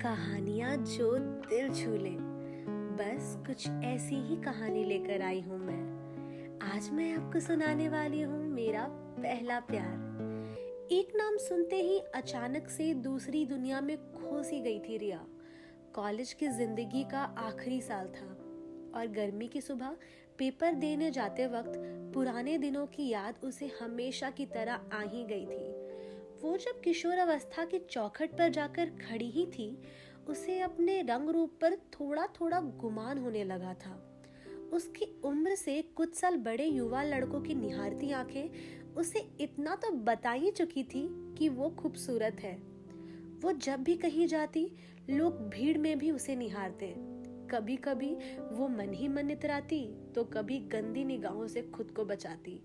कहानियाँ जो दिल छू ले, बस कुछ ऐसी ही कहानी लेकर आई हूँ मैं। आज मैं आपको सुनाने वाली हूँ मेरा पहला प्यार। एक नाम सुनते ही अचानक से दूसरी दुनिया में खो सी गई थी रिया। कॉलेज की जिंदगी का आखिरी साल था और गर्मी की सुबह पेपर देने जाते वक्त पुराने दिनों की याद उसे हमेशा की तरह आ ही गई थी। वो जब किशोर अवस्था की चौखट पर जाकर खड़ी ही थी, उसे अपने रंग रूप पर थोड़ा थोड़ा गुमान होने लगा था। उसकी उम्र से कुछ साल बड़े युवा लड़कों की निहारती आंखें उसे इतना तो बता ही चुकी थी कि वो खूबसूरत है। वो जब भी कहीं जाती, लोग भीड़ में भी उसे निहारते। कभी कभी वो मन ही मन इतराती तो कभी गंदी निगाहों से खुद को बचाती,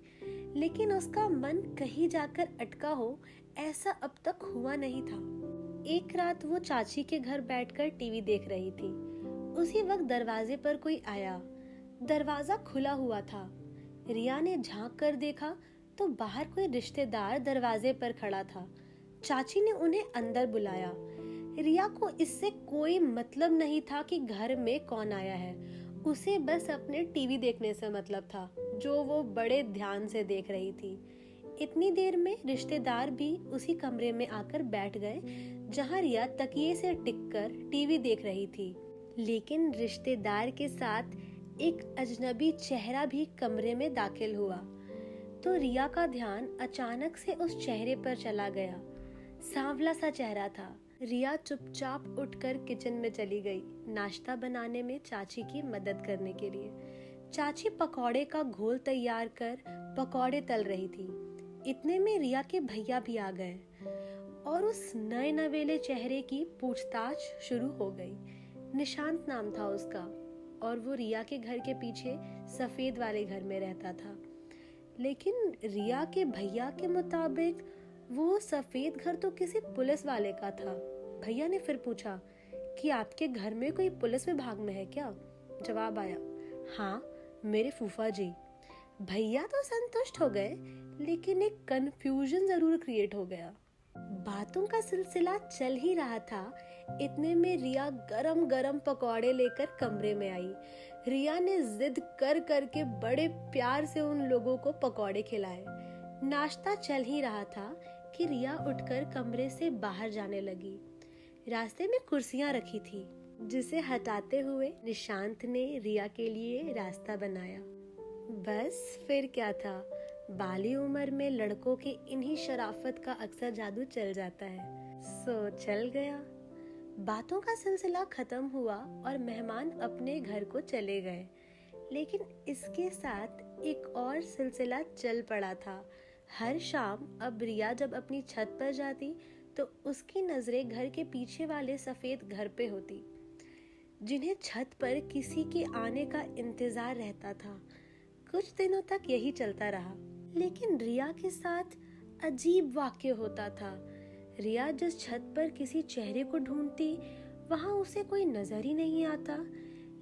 लेकिन उसका मन कहीं जाकर अटका हो ऐसा अब तक हुआ नहीं था। एक रात वो चाची के घर बैठकर टीवी देख रही थी। उसी वक्त दरवाजे पर कोई आया। दरवाजा खुला हुआ था। रिया ने झांक कर देखा तो बाहर कोई रिश्तेदार दरवाजे पर खड़ा था। चाची ने उन्हें अंदर बुलाया। रिया को इससे कोई मतलब नहीं था कि घर में कौन आया है। उसे बस अपने टीवी देखने से मतलब था, जो वो बड़े ध्यान से देख रही थी। इतनी देर में रिश्तेदार भी उसी कमरे में आकर बैठ गए जहां रिया तकिए से टिककर टीवी देख रही थी। लेकिन रिश्तेदार के साथ एक अजनबी चेहरा भी कमरे में दाखिल हुआ तो रिया का ध्यान अचानक से उस चेहरे पर चला गया। सांवला सा चेहरा था। रिया चुपचाप उठकर किचन में चली गई, नाश्ता बनाने में चाची की मदद करने के लिए। चाची पकौड़े का घोल तैयार कर पकौड़े तल रही थी। इतने में रिया के भैया भी आ गए और उस नए नवेले चेहरे की पूछताछ शुरू हो गई। निशांत नाम था उसका और वो रिया के घर के पीछे सफेद वाले घर में रहता था। लेकिन रिया के भैया के मुताबिक वो सफेद घर तो किसी पुलिस वाले का था। भैया ने फिर पूछा कि आपके घर में कोई पुलिस विभाग में है क्या? जवाब आया, हाँ, मेरे फूफा जी। भैया तो संतुष्ट हो गए, लेकिन एक कंफ्यूजन जरूर क्रिएट हो गया। बातों का सिलसिला चल ही रहा था। इतने में रिया गरम गरम पकौड़े लेकर कमरे में आई। रिया ने जिद कर करके बड़े प्यार से उन लोगों को पकौड़े खिलाए। नाश्ता चल ही रहा था कि रिया उठकर कमरे से बाहर जाने लगी। रास्ते में कुर्सियां रखी थी, जिसे हटाते हुए निशांत ने रिया के लिए रास्ता बनाया। बस फिर क्या था, बाली उम्र में लड़कों के इन्हीं शराफत का अक्सर जादू चल जाता है। सो चल गया। बातों का सिलसिला खत्म हुआ और मेहमान अपने घर को चले गए। लेकिन इसके साथ एक और सिलसिला चल पड़ा था। हर शाम अब रिया जब अपनी छत पर जाती तो उसकी नजरें घर के पीछे वाले सफेद घर पे होती, जिन्हें छत पर किसी के आने का इंतजार रहता था। कुछ दिनों तक यही चलता रहा, लेकिन रिया के साथ अजीब वाक्य होता था। रिया जिस छत पर किसी चेहरे को ढूंढती, वहां उसे कोई नजर ही नहीं आता।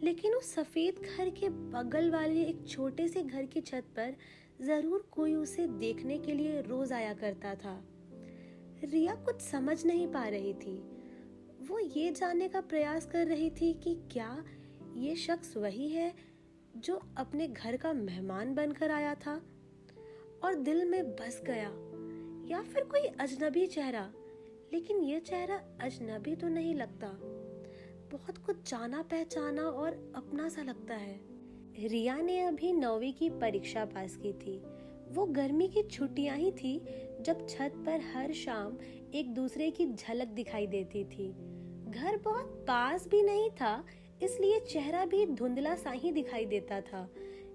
लेकिन उस सफेद घर के बगल वाले एक छोटे से घर की छत पर जरूर कोई उसे देखने के लिए रोज आया करता था। रिया कुछ समझ नहीं पा रही थी। वो ये जानने का प्रयास कर रही थी कि क्या ये शख्स वही है जो अपने घर का मेहमान बनकर आया था और दिल में बस गया, या फिर कोई अजनबी चेहरा। लेकिन ये चेहरा अजनबी तो नहीं लगता, बहुत कुछ जाना पहचाना और अपना सा लगता है। रिया ने अभी 9वीं की परीक्षा पास की थी। वो गर्मी की छुट्टियां ही थी जब छत पर हर शाम एक दूसरे की झलक दिखाई देती थी। घर बहुत पास भी नहीं था, इसलिए चेहरा भी धुंधला सा ही दिखाई देता था।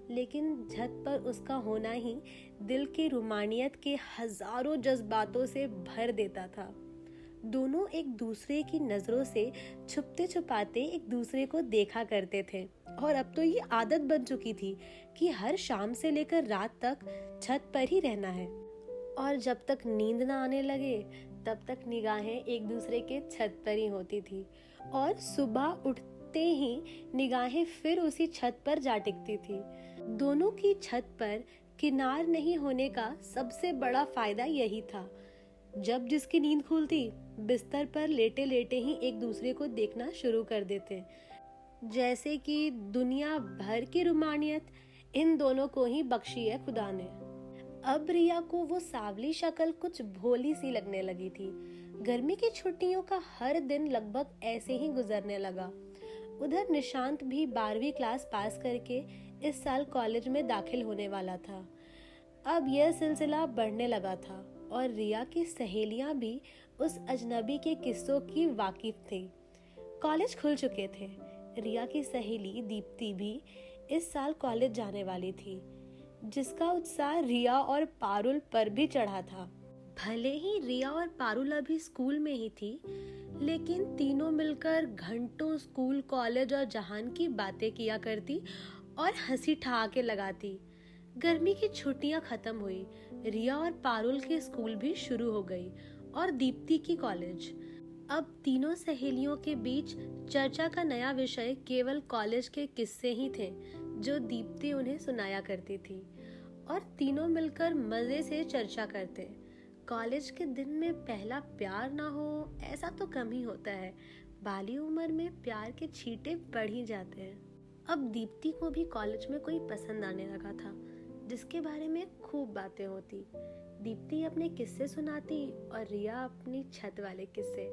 लेकिन छत पर उसका होना ही दिल के रोमानियत के हजारों जज्बातों से भर देता था। दोनों एक दूसरे की नजरों से छुपते छुपाते एक दूसरे को देखा करते थे और अब तो ये आदत बन चुकी थी कि हर शाम से लेकर रात तक छत पर ही रहना है और जब तक नींद ना आने लगे तब तक निगाहें एक दूसरे के छत पर ही होती थी और सुबह उठते ही निगाहें फिर उसी छत पर जा टिकती थी। दोनों की छत पर किनार नहीं होने का सबसे बड़ा फायदा यही था। जब जिसकी नींद खुलती बिस्तर पर लेटे लेटे ही एक दूसरे को देखना शुरू कर देते, जैसे कि दुनिया भर की रुमानियत इन दोनों को ही बख्शी है खुदा ने। अब रिया को वो सांवली शक्ल कुछ भोली सी लगने लगी थी। गर्मी की छुट्टियों का हर दिन लगभग ऐसे ही गुजरने लगा। उधर निशांत भी 12वीं क्लास पास करके इस साल कॉलेज में दाखिल होने वाला था। अब यह सिलसिला बढ़ने लगा था और रिया की सहेलियां भी उस अजनबी के किस्सों की वाकिफ थी। कॉलेज खुल चुके थे। रिया की सहेली दीप्ति भी इस साल कॉलेज जाने वाली थी, जिसका उत्साह रिया और पारुल पर भी चढ़ा था। भले ही रिया और पारुल अभी स्कूल में ही थी, लेकिन तीनों मिलकर घंटों स्कूल, कॉलेज और जहान की बातें किया करती और हंसी ठहाके लगाती। गर्मी की छुट्टियां खत्म हुई, रिया और पारुल के स्कूल भी शुरू हो गई और दीप्ति की कॉलेज। अब तीनों सहेलियों के बीच चर्चा का नया विषय केवल कॉलेज के किस्से ही थे जो दीप्ति उन्हें सुनाया करती थी, और तीनों मिलकर मजे से चर्चा करते। कॉलेज के दिन में पहला प्यार ना हो ऐसा तो कम ही होता है। बाली उम्र में प्यार के छींटे पड़ ही जाते हैं। अब दीप्ति को भी कॉलेज में कोई पसंद आने लगा था, जिसके बारे में खूब बातें होती। दीप्ति अपने किस्से सुनाती और रिया अपनी छत वाले किस्से।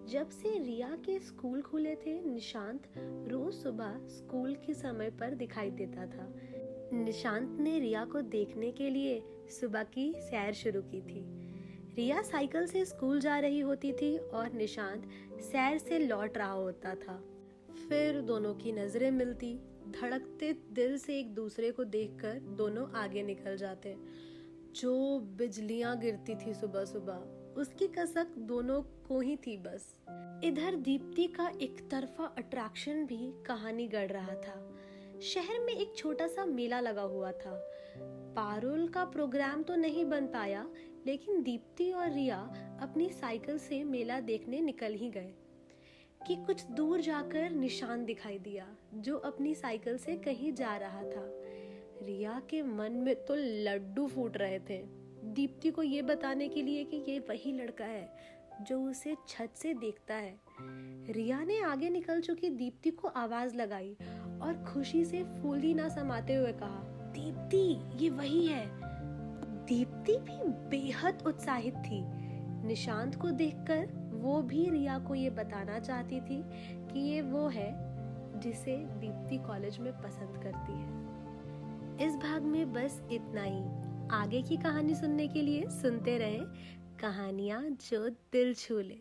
जब से रिया के स्कूल खुले थे, निशांत रोज सुबह स्कूल के समय पर दिखाई देता था। निशांत ने रिया को देखने के लिए सुबह की सैर शुरू की थी। रिया साइकिल से स्कूल जा रही होती थी और निशांत सैर से लौट रहा होता था। फिर दोनों की नजरें मिलती। धड़कते दिल से एक दूसरे को देखकर दोनों आगे निकल जाते। जो बिजलियां गिरती थी सुबह सुबह, उसकी कसक दोनों को ही थी बस। इधर दीप्ति का एक तरफा अट्रैक्शन भी कहानी गढ़ रहा था। शहर में एक छोटा सा मेला लगा हुआ था। पारुल का प्रोग्राम तो नहीं बन पाया, लेकिन दीप्ति और रिया अपनी साइकिल से मेला देखने निकल ही गए कि कुछ दूर जाकर निशान दिखाई दिया, जो अपनी साइकिल से कहीं जा रहा था। रिया के मन में तो लड्डू फूट रहे थे, दीप्ति को ये बताने के लिए कि ये वही लड़का है जो उसे छत से देखता है। रिया ने आगे निकल चुकी दीप्ति को आवाज लगाई और खुशी से फूली ना समाते हुए कहा, दीप्ति, ये वही है। दीप्ति भी बेहद उत्साहित थी। निशांत को देखकर वो भी रिया को ये बताना चाहती थी कि ये वो है जिसे दीप्ति कॉलेज में पसंद करती है। इस भाग में बस इतना ही। आगे की कहानी सुनने के लिए सुनते रहें कहानियां जो दिल छू ले।